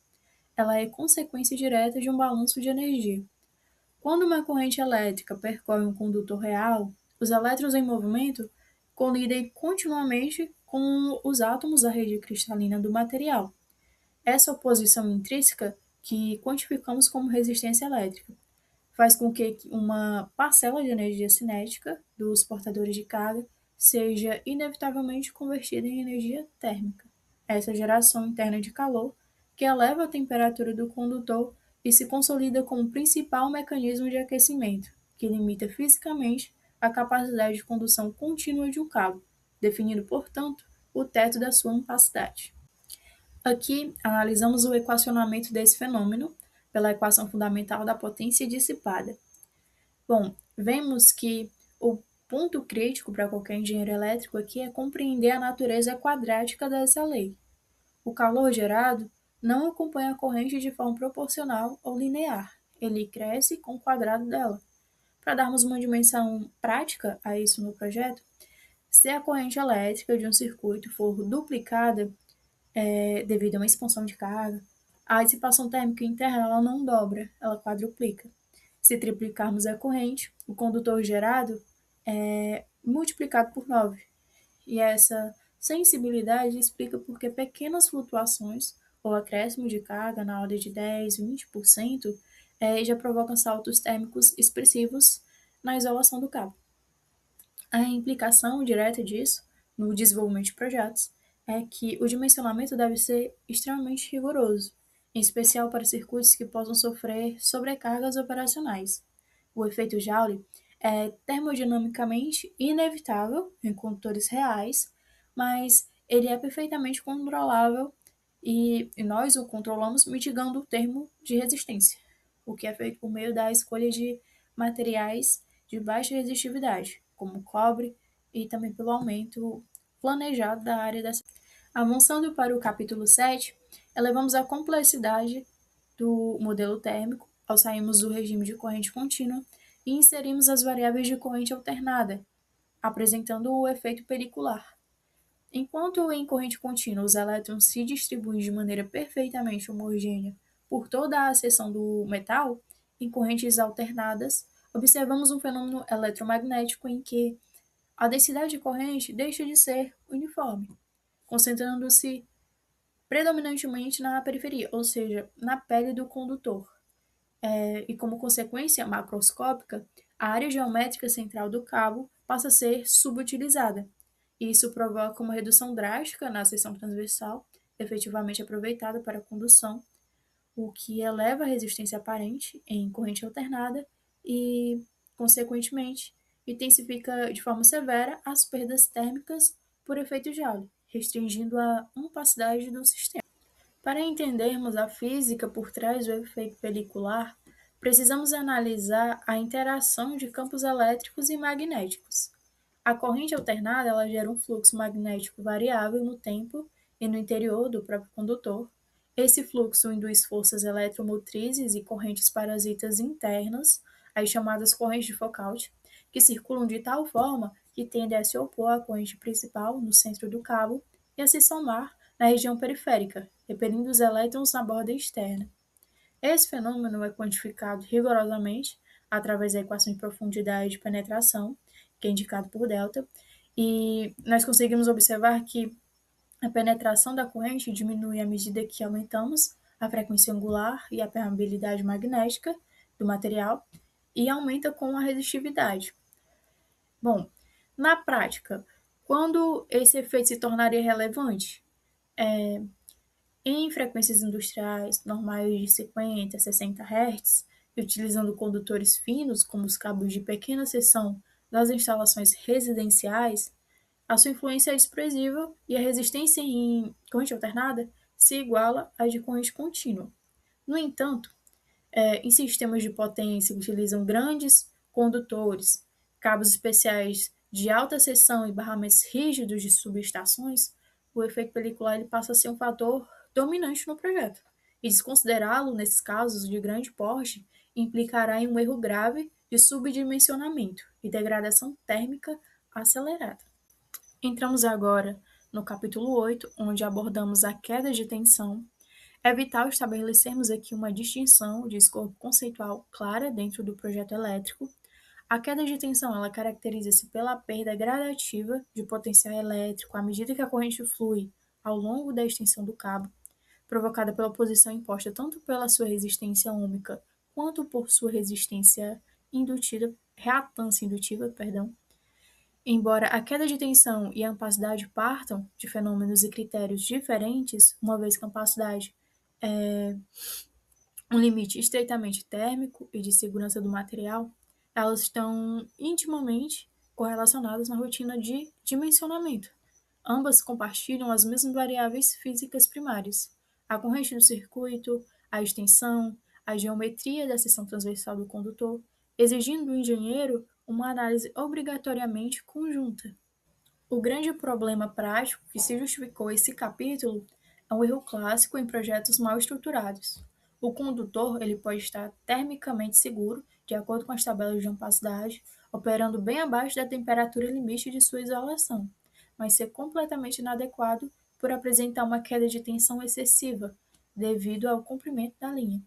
Ela é consequência direta de um balanço de energia. Quando uma corrente elétrica percorre um condutor real, os elétrons em movimento colidem continuamente com os átomos da rede cristalina do material. Essa oposição intrínseca, que quantificamos como resistência elétrica, faz com que uma parcela de energia cinética dos portadores de carga seja inevitavelmente convertida em energia térmica. essa geração interna de calor, que eleva a temperatura do condutor e se consolida como principal mecanismo de aquecimento, que limita fisicamente a capacidade de condução contínua de um cabo, definindo, portanto, o teto da sua ampacidade. Aqui, analisamos o equacionamento desse fenômeno pela equação fundamental da potência dissipada. Bom, vemos que o ponto crítico para qualquer engenheiro elétrico aqui é compreender a natureza quadrática dessa lei. O calor gerado não acompanha a corrente de forma proporcional ou linear, ele cresce com o quadrado dela. Para darmos uma dimensão prática a isso no projeto, se a corrente elétrica de um circuito for duplicada devido a uma expansão de carga, a dissipação térmica interna ela não dobra, ela quadruplica. Se triplicarmos a corrente, o condutor gerado é multiplicado por 9. E essa sensibilidade explica por que pequenas flutuações ou acréscimo de carga na ordem de 10, 20% já provocam saltos térmicos expressivos na isolação do cabo. A implicação direta disso, no desenvolvimento de projetos, é que o dimensionamento deve ser extremamente rigoroso, em especial para circuitos que possam sofrer sobrecargas operacionais. O efeito Joule é termodinamicamente inevitável em condutores reais, mas ele é perfeitamente controlável e nós o controlamos mitigando o termo de resistência, o que é feito por meio da escolha de materiais de baixa resistividade, como cobre, e também pelo aumento planejado da área da. Avançando para o capítulo 7, elevamos a complexidade do modelo térmico ao sairmos do regime de corrente contínua e inserimos as variáveis de corrente alternada, apresentando o efeito pericular. Enquanto em corrente contínua os elétrons se distribuem de maneira perfeitamente homogênea por toda a seção do metal, em correntes alternadas, observamos um fenômeno eletromagnético em que a densidade de corrente deixa de ser uniforme, concentrando-se predominantemente na periferia, ou seja, na pele do condutor. E como consequência macroscópica, a área geométrica central do cabo passa a ser subutilizada. Isso provoca uma redução drástica na seção transversal, efetivamente aproveitada para a condução, o que eleva a resistência aparente em corrente alternada e, consequentemente, intensifica de forma severa as perdas térmicas por efeito Joule, restringindo a ampacidade do sistema. Para entendermos a física por trás do efeito pelicular, precisamos analisar a interação de campos elétricos e magnéticos. A corrente alternada ela gera um fluxo magnético variável no tempo e no interior do próprio condutor. Esse fluxo induz forças eletromotrizes e correntes parasitas internas, as chamadas correntes de Foucault, que circulam de tal forma que tendem a se opor à corrente principal no centro do cabo e a se somar na região periférica, repelindo os elétrons na borda externa. Esse fenômeno é quantificado rigorosamente através da equação de profundidade de penetração, que é indicado por delta, e nós conseguimos observar que a penetração da corrente diminui à medida que aumentamos a frequência angular e a permeabilidade magnética do material e aumenta com a resistividade. Bom, na prática, quando esse efeito se tornaria relevante? Em frequências industriais normais de 50 a 60 Hz, e utilizando condutores finos, como os cabos de pequena seção das instalações residenciais, a sua influência é expressiva e a resistência em corrente alternada se iguala à de corrente contínua. No entanto, em sistemas de potência que utilizam grandes condutores, cabos especiais de alta seção e barramentos rígidos de subestações, o efeito pelicular ele passa a ser um fator dominante no projeto. E desconsiderá-lo, nesses casos de grande porte, implicará em um erro grave de subdimensionamento e degradação térmica acelerada. Entramos agora no capítulo 8, onde abordamos a queda de tensão. É vital estabelecermos aqui uma distinção de escopo conceitual clara dentro do projeto elétrico. A queda de tensão ela caracteriza-se pela perda gradativa de potencial elétrico à medida que a corrente flui ao longo da extensão do cabo, provocada pela oposição imposta tanto pela sua resistência ôhmica quanto por sua resistência indutida, reatância indutiva, Embora a queda de tensão e a ampacidade partam de fenômenos e critérios diferentes, uma vez que a ampacidade é um limite estreitamente térmico e de segurança do material, elas estão intimamente correlacionadas na rotina de dimensionamento. Ambas compartilham as mesmas variáveis físicas primárias: a corrente do circuito, a extensão, a geometria da seção transversal do condutor, exigindo do engenheiro uma análise obrigatoriamente conjunta. O grande problema prático que se justificou esse capítulo é um erro clássico em projetos mal estruturados. O condutor ele pode estar termicamente seguro, de acordo com as tabelas de ampacidade, operando bem abaixo da temperatura limite de sua isolação, mas ser completamente inadequado por apresentar uma queda de tensão excessiva, devido ao comprimento da linha.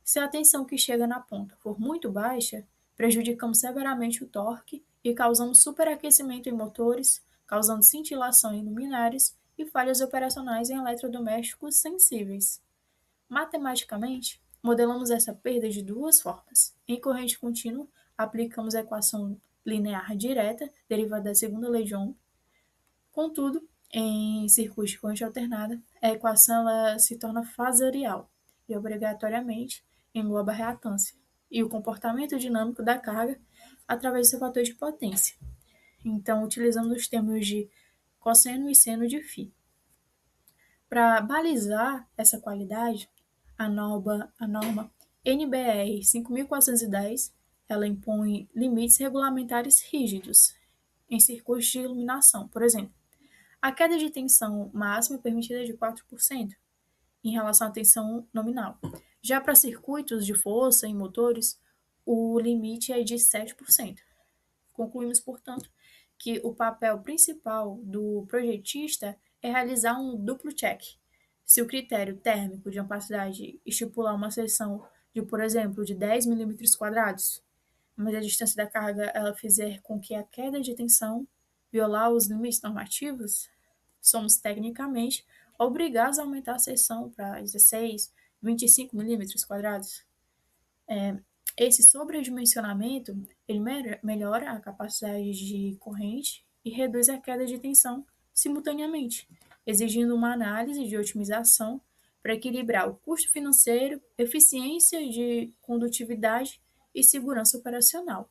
Se a tensão que chega na ponta for muito baixa, prejudicamos severamente o torque e causamos superaquecimento em motores, causando cintilação em luminares e falhas operacionais em eletrodomésticos sensíveis. Matematicamente, modelamos essa perda de duas formas. Em corrente contínua, aplicamos a equação linear direta, derivada da segunda lei de Ohm. Contudo, em circuito de corrente alternada, a equação ela se torna fasorial e, obrigatoriamente, engloba a reatância e o comportamento dinâmico da carga através do seu fator de potência. Então, utilizamos os termos de cosseno e seno de φ. Para balizar essa qualidade, a norma NBR 5410 ela impõe limites regulamentares rígidos em circuitos de iluminação. Por exemplo, a queda de tensão máxima permitida é de 4% em relação à tensão nominal. Já para circuitos de força em motores, o limite é de 7%. Concluímos, portanto, que o papel principal do projetista é realizar um duplo check. Se o critério térmico de ampacidade estipular uma seção de, por exemplo, de 10 mm², mas a distância da carga ela fizer com que a queda de tensão violar os limites normativos, somos tecnicamente obrigados a aumentar a seção para 16, 25 mm². Esse sobredimensionamento ele melhora a capacidade de corrente e reduz a queda de tensão simultaneamente, exigindo uma análise de otimização para equilibrar o custo financeiro, eficiência de condutividade e segurança operacional.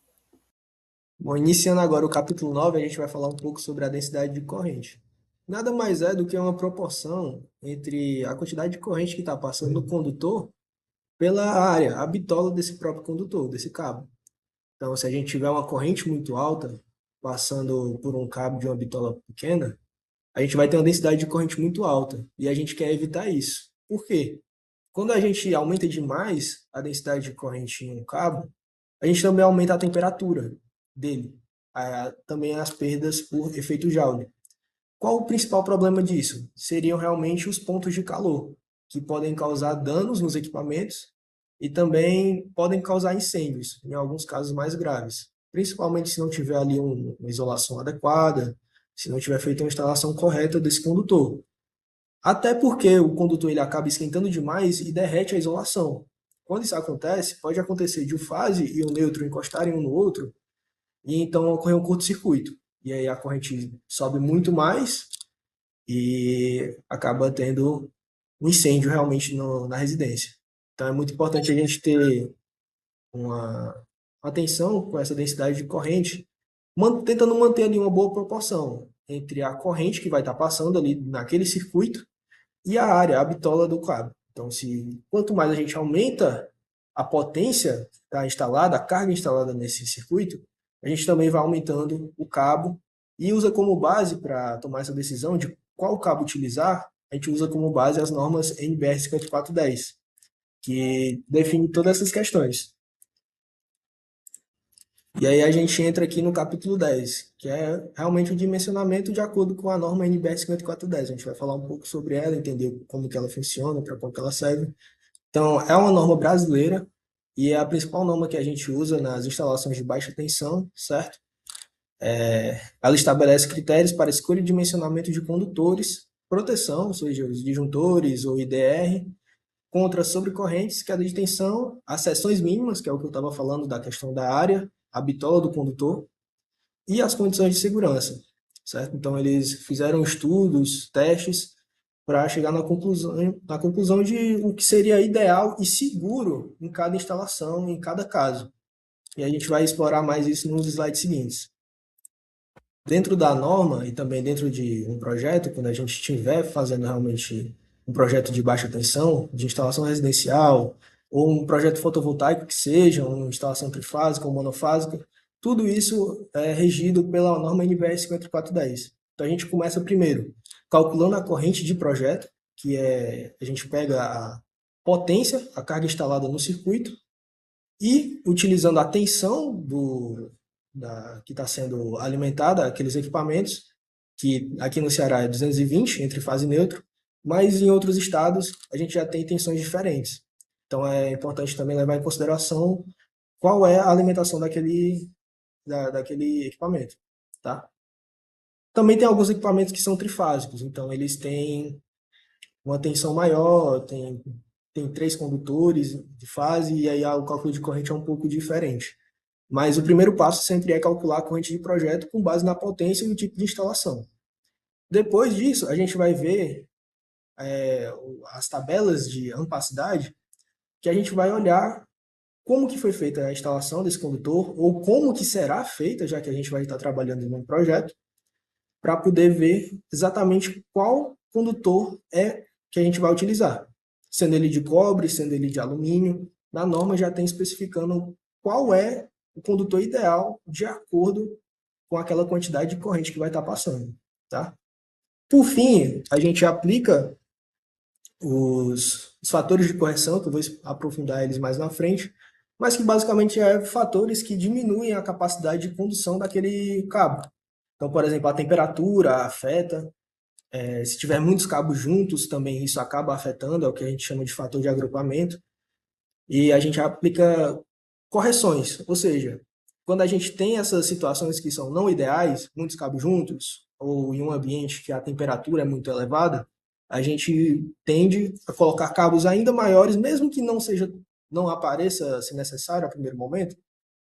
Bom, iniciando agora o capítulo 9, a gente vai falar um pouco sobre a densidade de corrente. Nada mais é do que uma proporção entre a quantidade de corrente que está passando no condutor pela área, a bitola desse próprio condutor, desse cabo. Então, se a gente tiver uma corrente muito alta passando por um cabo de uma bitola pequena, a gente vai ter uma densidade de corrente muito alta e a gente quer evitar isso. Por quê? Quando a gente aumenta demais a densidade de corrente em um cabo, a gente também aumenta a temperatura dele, também as perdas por efeito Joule. Qual o principal problema disso? Seriam realmente os pontos de calor, que podem causar danos nos equipamentos e também podem causar incêndios, em alguns casos mais graves. Principalmente se não tiver ali uma isolação adequada, se não tiver feita uma instalação correta desse condutor. Até porque o condutor ele acaba esquentando demais e derrete a isolação. Quando isso acontece, pode acontecer de o fase e o neutro encostarem um no outro e então ocorrer um curto-circuito. E aí a corrente sobe muito mais e acaba tendo um incêndio realmente na residência. Então é muito importante a gente ter uma atenção com essa densidade de corrente, tentando manter ali uma boa proporção entre a corrente que vai estar passando ali naquele circuito e a área, a bitola do cabo. Então, quanto mais a gente aumenta a potência tá instalada, a carga instalada nesse circuito, a gente também vai aumentando o cabo e usa como base para tomar essa decisão de qual cabo utilizar, a gente usa como base as normas NBR 5410, que define todas essas questões. E aí a gente entra aqui no capítulo 10, que é realmente o dimensionamento de acordo com a norma NBR 5410. A gente vai falar um pouco sobre ela, entender como que ela funciona, para qual que ela serve. Então, é uma norma brasileira e é a principal norma que a gente usa nas instalações de baixa tensão, certo? Ela estabelece critérios para escolha e dimensionamento de condutores, proteção, ou seja, os disjuntores ou IDR, contra sobrecorrentes, queda de tensão, as seções mínimas, que é o que eu estava falando da questão da área, a bitola do condutor, e as condições de segurança, certo? Então, eles fizeram estudos, testes, para chegar na conclusão de o que seria ideal e seguro em cada instalação, em cada caso. E a gente vai explorar mais isso nos slides seguintes. Dentro da norma e também dentro de um projeto, quando a gente estiver fazendo realmente um projeto de baixa tensão, de instalação residencial, ou um projeto fotovoltaico que seja, uma instalação trifásica ou monofásica, tudo isso é regido pela norma NBR 5410. Então a gente começa primeiro calculando a corrente de projeto, que é a gente pega a potência, a carga instalada no circuito, e utilizando a tensão que está sendo alimentada, aqueles equipamentos, que aqui no Ceará é 220 entre fase e neutro, mas em outros estados a gente já tem tensões diferentes. Então é importante também levar em consideração qual é a alimentação daquele equipamento, tá? Também tem alguns equipamentos que são trifásicos, então eles têm uma tensão maior, tem 3 condutores de fase, e aí o cálculo de corrente é um pouco diferente. Mas o primeiro passo sempre é calcular a corrente de projeto com base na potência e no tipo de instalação. Depois disso, a gente vai ver as tabelas de ampacidade, que a gente vai olhar como que foi feita a instalação desse condutor, ou como que será feita, já que a gente vai estar trabalhando em um projeto, para poder ver exatamente qual condutor é que a gente vai utilizar. Sendo ele de cobre, sendo ele de alumínio, na norma já tem especificando qual é o condutor ideal de acordo com aquela quantidade de corrente que vai estar passando, tá? Por fim, a gente aplica os fatores de correção, que eu vou aprofundar eles mais na frente, mas que basicamente é fatores que diminuem a capacidade de condução daquele cabo. Então, por exemplo, a temperatura afeta, se tiver muitos cabos juntos, também isso acaba afetando, é o que a gente chama de fator de agrupamento. E a gente aplica correções, ou seja, quando a gente tem essas situações que são não ideais, muitos cabos juntos, ou em um ambiente que a temperatura é muito elevada, a gente tende a colocar cabos ainda maiores, mesmo que não apareça se necessário a primeiro momento,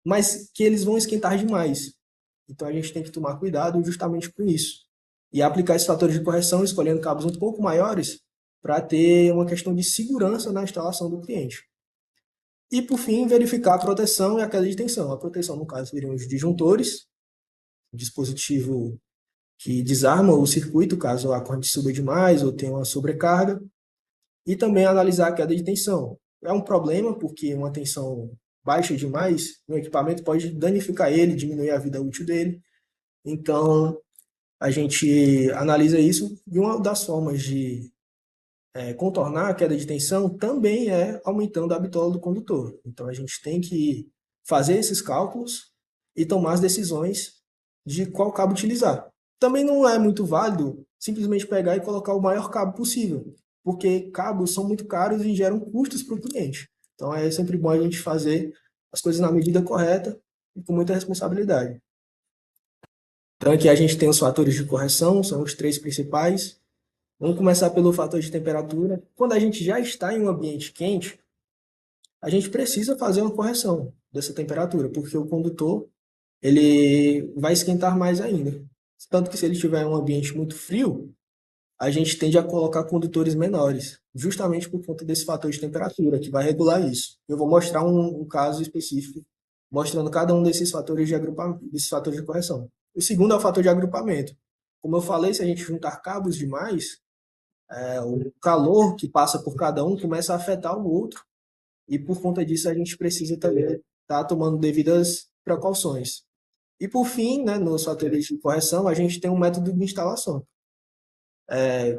mas que eles vão esquentar demais. Então a gente tem que tomar cuidado justamente com isso. E aplicar esses fatores de correção, escolhendo cabos um pouco maiores, para ter uma questão de segurança na instalação do cliente. E, por fim, verificar a proteção e a queda de tensão. A proteção, no caso, seriam os disjuntores, o dispositivo que desarma o circuito caso a corrente suba demais ou tenha uma sobrecarga. E também analisar a queda de tensão. É um problema porque uma tensão baixa demais no equipamento pode danificar ele, diminuir a vida útil dele. Então, a gente analisa isso e uma das formas de contornar a queda de tensão também é aumentando a bitola do condutor. Então, a gente tem que fazer esses cálculos e tomar as decisões de qual cabo utilizar. Também não é muito válido simplesmente pegar e colocar o maior cabo possível, porque cabos são muito caros e geram custos para o cliente. Então, é sempre bom a gente fazer as coisas na medida correta e com muita responsabilidade. Então, aqui a gente tem os fatores de correção, são os 3 principais. Vamos começar pelo fator de temperatura. Quando a gente já está em um ambiente quente, a gente precisa fazer uma correção dessa temperatura, porque o condutor ele vai esquentar mais ainda. Tanto que se ele estiver em um ambiente muito frio, a gente tende a colocar condutores menores, justamente por conta desse fator de temperatura, que vai regular isso. Eu vou mostrar um caso específico, mostrando cada um desses fatores de agrupamento, desses fatores de correção. O segundo é o fator de agrupamento. Como eu falei, se a gente juntar cabos demais, o calor que passa por cada um começa a afetar o outro, e por conta disso a gente precisa também estar tomando devidas precauções. E por fim, né, nos fatores de correção, a gente tem um método de instalação.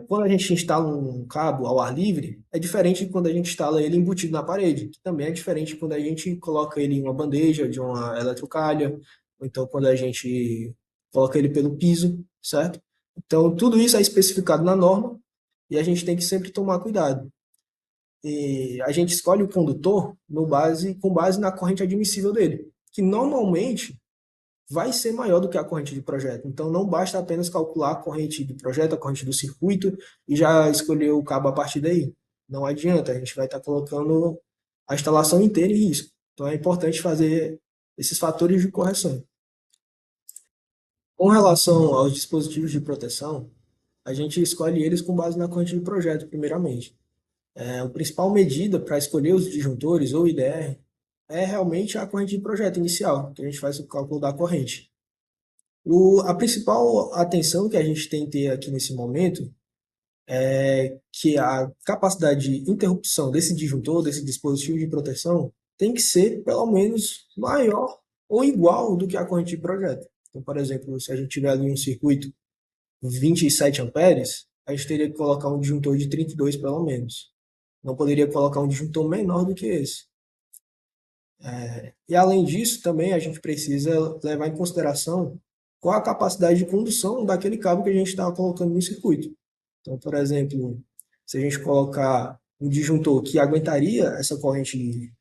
Quando a gente instala um cabo ao ar livre, é diferente de quando a gente instala ele embutido na parede, que também é diferente quando a gente coloca ele em uma bandeja de uma eletrocalha, ou então quando a gente coloca ele pelo piso, certo? Então, tudo isso é especificado na norma e a gente tem que sempre tomar cuidado. E a gente escolhe o condutor com base na corrente admissível dele, que normalmente vai ser maior do que a corrente de projeto. Então, não basta apenas calcular a corrente de projeto, a corrente do circuito, e já escolher o cabo a partir daí. Não adianta, a gente vai estar colocando a instalação inteira em risco. Então, é importante fazer esses fatores de correção. Com relação aos dispositivos de proteção, a gente escolhe eles com base na corrente de projeto, primeiramente. A principal medida para escolher os disjuntores ou IDR é realmente a corrente de projeto inicial, que a gente faz o cálculo da corrente. A principal atenção que a gente tem que ter aqui nesse momento é que a capacidade de interrupção desse disjuntor, desse dispositivo de proteção, tem que ser pelo menos maior ou igual do que a corrente de projeto. Então, por exemplo, se a gente tiver ali um circuito 27 amperes, a gente teria que colocar um disjuntor de 32 pelo menos. Não poderia colocar um disjuntor menor do que esse. E além disso, também a gente precisa levar em consideração qual a capacidade de condução daquele cabo que a gente está colocando no circuito. Então, por exemplo, se a gente colocar um disjuntor que aguentaria essa corrente,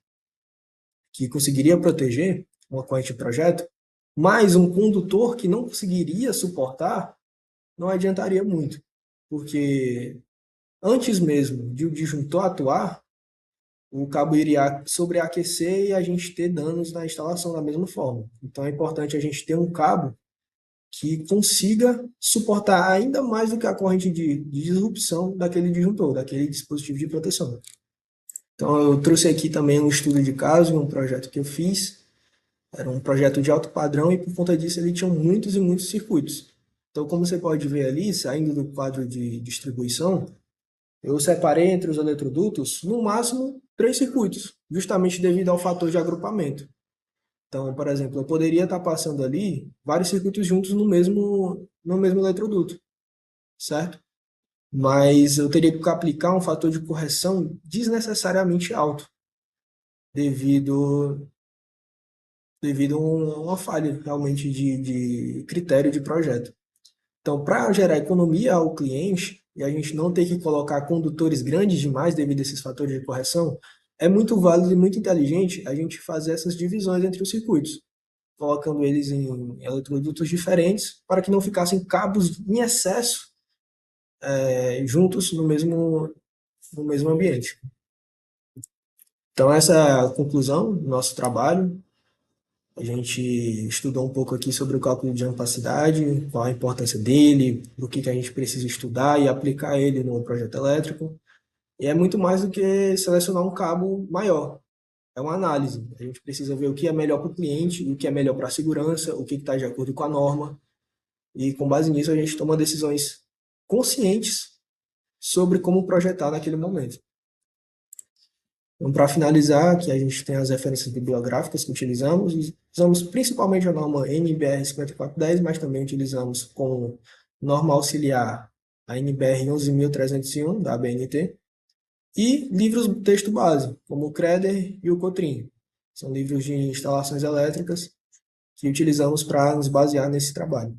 que conseguiria proteger uma corrente de projeto, mais um condutor que não conseguiria suportar, não adiantaria muito, porque antes mesmo de o disjuntor atuar, o cabo iria sobreaquecer e a gente ter danos na instalação da mesma forma. Então é importante a gente ter um cabo que consiga suportar ainda mais do que a corrente de disrupção daquele disjuntor, daquele dispositivo de proteção. Então eu trouxe aqui também um estudo de caso, um projeto que eu fiz. Era um projeto de alto padrão e por conta disso ele tinha muitos e muitos circuitos. Então, como você pode ver ali, saindo do quadro de distribuição, eu separei entre os eletrodutos, no máximo, 3 circuitos, justamente devido ao fator de agrupamento. Então, por exemplo, eu poderia estar passando ali vários circuitos juntos no mesmo eletroduto, certo? Mas eu teria que aplicar um fator de correção desnecessariamente alto, devido a uma falha realmente de critério de projeto. Então, para gerar economia ao cliente e a gente não ter que colocar condutores grandes demais devido a esses fatores de correção, é muito válido e muito inteligente a gente fazer essas divisões entre os circuitos, colocando eles em eletrodutos diferentes para que não ficassem cabos em excesso juntos no mesmo ambiente. Então, essa é a conclusão do nosso trabalho. A gente estudou um pouco aqui sobre o cálculo de ampacidade, qual a importância dele, o que a gente precisa estudar e aplicar ele no projeto elétrico. E é muito mais do que selecionar um cabo maior. É uma análise. A gente precisa ver o que é melhor para o cliente, o que é melhor para a segurança, o que está de acordo com a norma. E com base nisso a gente toma decisões conscientes sobre como projetar naquele momento. Então, para finalizar, aqui a gente tem as referências bibliográficas que utilizamos. Usamos principalmente a norma NBR 5410, mas também utilizamos como norma auxiliar a NBR 11.301, da ABNT, e livros de texto base, como o Creder e o Cotrim. São livros de instalações elétricas que utilizamos para nos basear nesse trabalho.